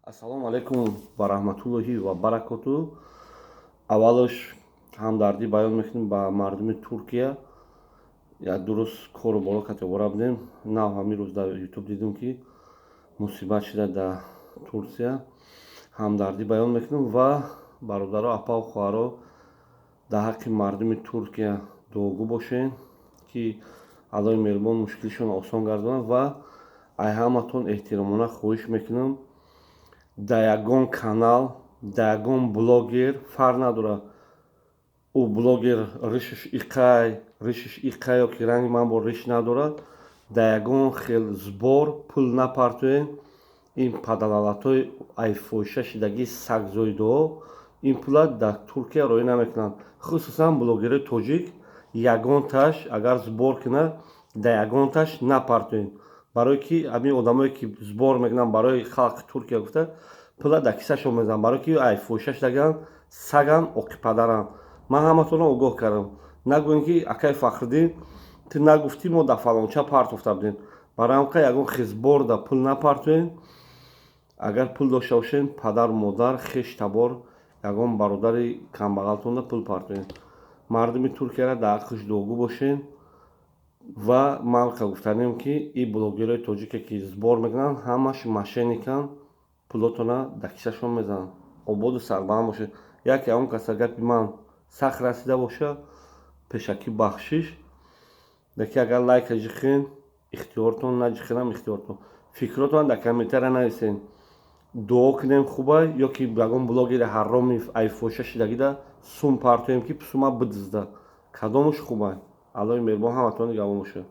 Ассалому алайкум ва раҳматуллоҳи ва баракоту. Аввалош ҳамдардӣ баён мекунем ба мардуми Туркия. Як ду рӯз кору боло карда овора будем. Нав ҳамин рӯз дар ютуб дидем ки мусибат шуда дар Турсия. Ҳамдардӣ баён мекунем ва бародаро апа ва хоҳаро дар ҳаққи мардуми Туркия дуогӯ бошем ки аълои меҳрубон мушкилишон осон гардонад. Ва аз ҳаматон эҳтиромона хоҳиш мекунам дар ягон канал, дар ягон блогер, фарқ надорад ӯ блогер ришаш иқай ё ки ранги ман бо риш надорад, дар ягон хел збор пул напартоен. Ин падалалатҳои айфоҳиша шидагии сагзоидаҳо ин пула дар Туркия роя намекунанд. Хусусан блогерои тоҷик ягонташ агар збор кунад дар ягонташ напартоен, барое ки ҳамин одамое ки збор мекунанд барои халқи Туркия гуфта пула дар кисашон мезананд, барое ки айфоҳиша шудаганд, саган оқи падаранд. Ман ҳаматонро огоҳ кардам. Нагӯем ки акай Фахриддин ту нагуфтӣ мо дар фалонча партофта будем. Барои ҳамин ягон хел збор дар пул напартоен. Агар пул дошта бошем падару модар, хеш табор, ягон бародари камбағалтонда пул партоен. Мардуми Туркияро дар ҳаққиш дуогӯ бошем. Ва ман гуфтанем ки ин блогерои тоҷике ки збор мекунанд ҳамаш мошенниканд, пулотона дар кисашон мезананд. Ободу сарбаланд бошед. Яке он каса гапи ман сахт расида боша пешакӣ бахшиш. Леки агар лайка ҷихон ихтиёртон, наҷихонам ихтиёртон. Фикротон дар комментария нависен. Дуо кунем хубай ё ки ягон блогери ҳароми айфоҳиша шидагида сум партоем ки писума бидизда. Кадомуш хубай? Аллоҳи меҳрубон ҳаматони гавом бошад.